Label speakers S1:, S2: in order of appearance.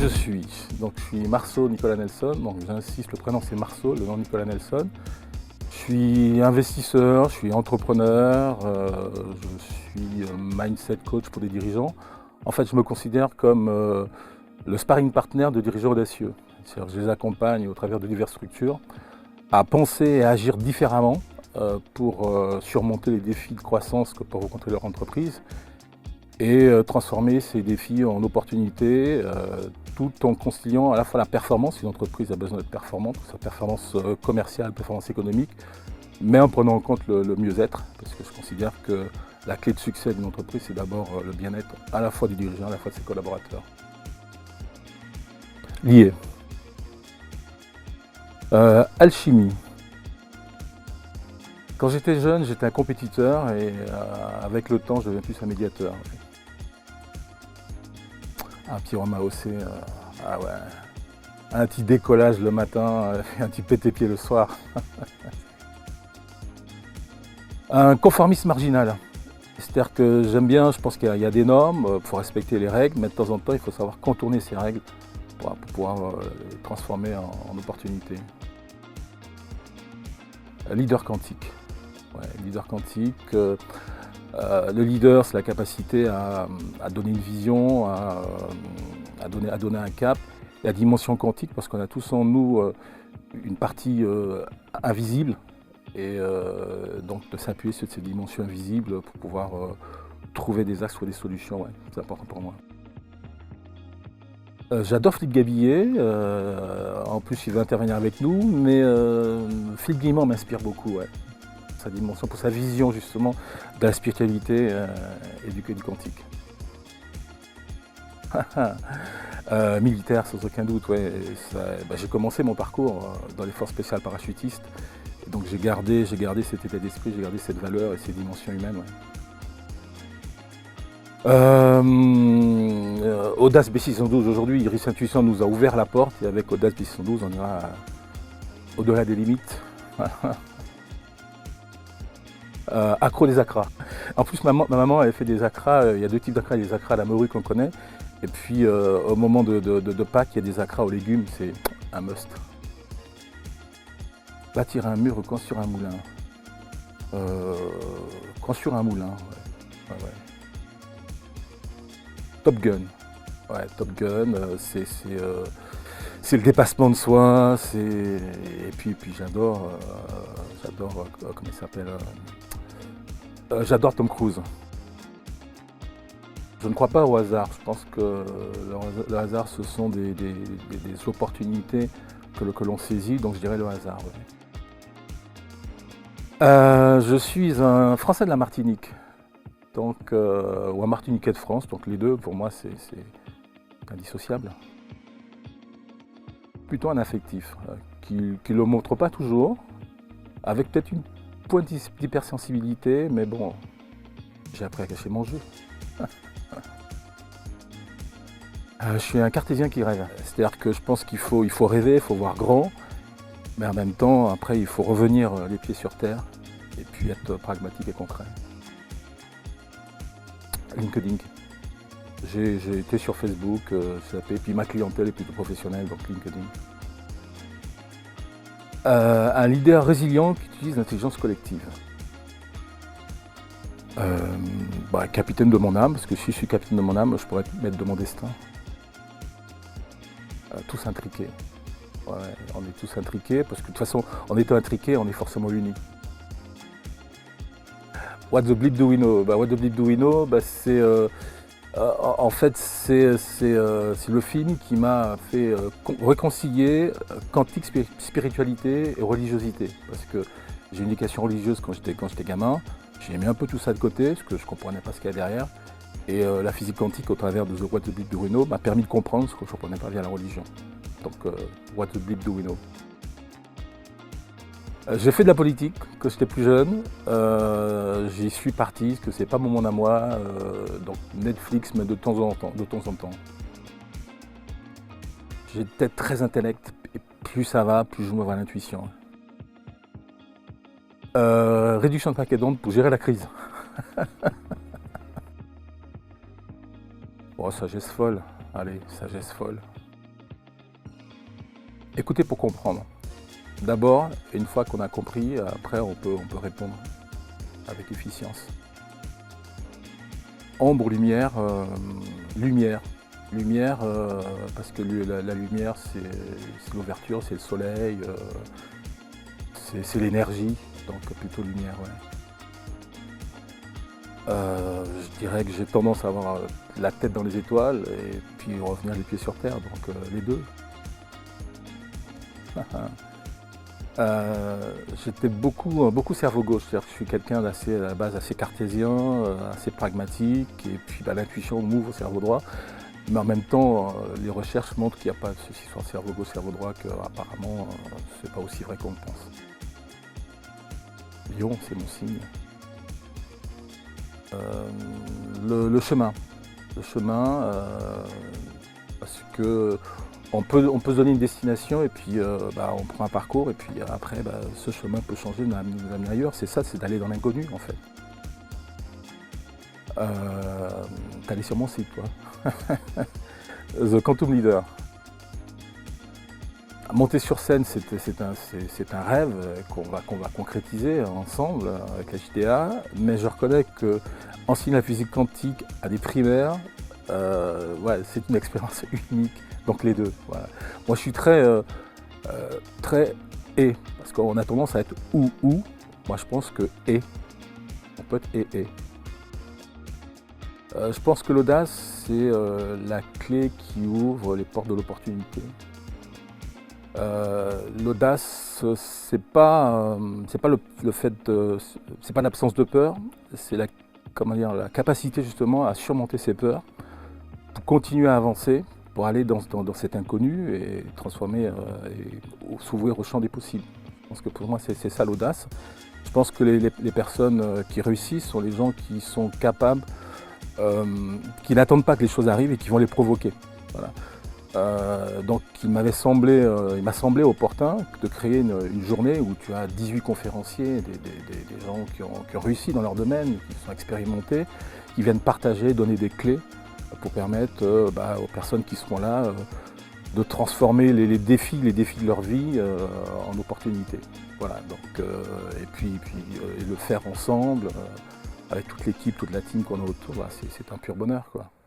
S1: je suis? Donc je suis Marceau Nicolas Nelson, donc j'insiste, le prénom c'est Marceau, le nom Nicolas Nelson. Je suis investisseur, je suis entrepreneur, je suis mindset coach pour des dirigeants. En fait, je me considère comme le sparring partner de dirigeants audacieux. C'est-à-dire que je les accompagne au travers de diverses structures à penser et à agir différemment pour surmonter les défis de croissance que peut rencontrer leur entreprise et transformer ces défis en opportunités tout en conciliant à la fois la performance, une entreprise a besoin d'être performante, sa performance commerciale, performance économique, mais en prenant en compte le mieux-être, parce que je considère que la clé de succès d'une entreprise, c'est d'abord le bien-être à la fois du dirigeant, à la fois de ses collaborateurs. Lié. Alchimie. Quand j'étais jeune, j'étais un compétiteur et avec le temps, je deviens plus un médiateur. Un petit Romain Haussé, ah ouais. Un petit décollage le matin, un petit pété-pied le soir. Un conformisme marginal. C'est-à-dire que j'aime bien, je pense qu'il y a des normes, il faut respecter les règles, mais de temps en temps, il faut savoir contourner ces règles pour pouvoir les transformer en opportunités. Leader quantique. Ouais, leader quantique. Le leader, c'est la capacité à donner une vision, à donner un cap. La dimension quantique, parce qu'on a tous en nous une partie invisible, et donc de s'appuyer sur ces dimensions invisibles pour pouvoir trouver des axes ou des solutions, ouais, c'est important pour moi. J'adore Philippe Gabillet, en plus il veut intervenir avec nous, mais Philippe Guillemot m'inspire beaucoup, ouais. Sa dimension, pour sa vision justement de la spiritualité et du quantique. Militaire sans aucun doute, ouais. J'ai commencé mon parcours dans les forces spéciales parachutistes, et donc j'ai gardé cet état d'esprit, j'ai gardé cette valeur et ces dimensions humaines. Ouais. Audace B612 aujourd'hui, Iris Intuition nous a ouvert la porte et avec Audace B612 on ira au-delà des limites. Accro des acras. En plus ma maman avait fait des acras, il y a deux types d'acras, il y a des acras à la morue qu'on connaît, et puis au moment de Pâques il y a des acras aux légumes, c'est un must. Bâtir un mur ou construire un moulin. Construire un moulin, ouais. Ouais, ouais. Top Gun. Ouais, Top Gun, c'est le dépassement de soi, et puis j'adore, comment il s'appelle, j'adore Tom Cruise. Je ne crois pas au hasard, je pense que le hasard ce sont des opportunités que l'on saisit, donc je dirais le hasard. Ouais. Je suis un Français de la Martinique. Donc, ou un Martiniquais de France, donc les deux pour moi c'est indissociable. Plutôt un affectif, qui ne le montre pas toujours, avec peut-être une pointe d'hypersensibilité, mais bon, j'ai appris à cacher mon jeu. Je suis un cartésien qui rêve, c'est-à-dire que je pense qu'il faut rêver, il faut voir grand, mais en même temps, après il faut revenir les pieds sur terre, et puis être pragmatique et concret. LinkedIn. J'ai été sur Facebook, et puis ma clientèle est plutôt professionnelle, donc LinkedIn. Un leader résilient qui utilise l'intelligence collective. Capitaine de mon âme, parce que si je suis capitaine de mon âme, je pourrais être maître de mon destin. Tous intriqués. Ouais, on est tous intriqués, parce que de toute façon, en étant intriqués, on est forcément unis. What the bleep do we know? What the bleep do we know? C'est en fait c'est le film qui m'a fait réconcilier quantique, spiritualité et religiosité, parce que j'ai une éducation religieuse quand j'étais gamin, j'ai mis un peu tout ça de côté parce que je ne comprenais pas ce qu'il y a derrière, et la physique quantique au travers de The What the bleep do we know m'a permis de comprendre ce que je ne comprenais pas via la religion. Donc What the bleep do we know? J'ai fait de la politique quand j'étais plus jeune, j'y suis parti, parce que c'est pas mon monde à moi, donc Netflix, mais de temps en temps. J'ai peut-être très intellect, et plus ça va, plus je m'ouvre à l'intuition. Réduction de paquet d'ondes pour gérer la crise. Sagesse folle, allez, sagesse folle. Écouter pour comprendre. D'abord, une fois qu'on a compris, après on peut répondre avec efficience. Ombre, lumière, lumière. Lumière, parce que la lumière, c'est l'ouverture, c'est le soleil, c'est l'énergie, donc plutôt lumière, ouais. Je dirais que j'ai tendance à avoir la tête dans les étoiles et puis revenir les pieds sur terre, donc les deux. J'étais beaucoup cerveau gauche, c'est-à-dire que je suis quelqu'un d'assez, à la base, assez cartésien, assez pragmatique, et puis l'intuition m'ouvre au cerveau droit. Mais en même temps, les recherches montrent qu'il n'y a pas de souci sur le cerveau gauche, cerveau droit, qu'apparemment, c'est pas aussi vrai qu'on le pense. Lion, c'est mon signe. Le chemin. Le chemin, parce que on peut se donner une destination et puis on prend un parcours et puis après ce chemin peut changer, nous amener ailleurs. C'est ça, c'est d'aller dans l'inconnu en fait. T'es allé sur mon site toi. The Quantum Leader. Monter sur scène, c'est un rêve qu'on va concrétiser ensemble avec la JDA, mais je reconnais qu'enseigner la physique quantique à des primaires, c'est une expérience unique, donc les deux. Voilà. Moi je suis très et, parce qu'on a tendance à être ou, moi je pense que et, on peut être et. Je pense que l'audace, c'est la clé qui ouvre les portes de l'opportunité. L'audace, c'est pas le fait c'est pas l'absence de peur, c'est la capacité justement à surmonter ses peurs, pour continuer à avancer, pour aller dans cet inconnu et transformer et s'ouvrir au champ des possibles. Je pense que pour moi c'est ça l'audace. Je pense que les personnes qui réussissent sont les gens qui sont capables, qui n'attendent pas que les choses arrivent et qui vont les provoquer. Voilà. Donc il m'a semblé opportun de créer une journée où tu as 18 conférenciers, des gens qui ont réussi dans leur domaine, qui sont expérimentés, qui viennent partager, donner des clés pour permettre aux personnes qui seront là de transformer les défis de leur vie en opportunités. Voilà, donc, et puis le faire ensemble, avec toute l'équipe, toute la team qu'on a autour, c'est un pur bonheur, quoi.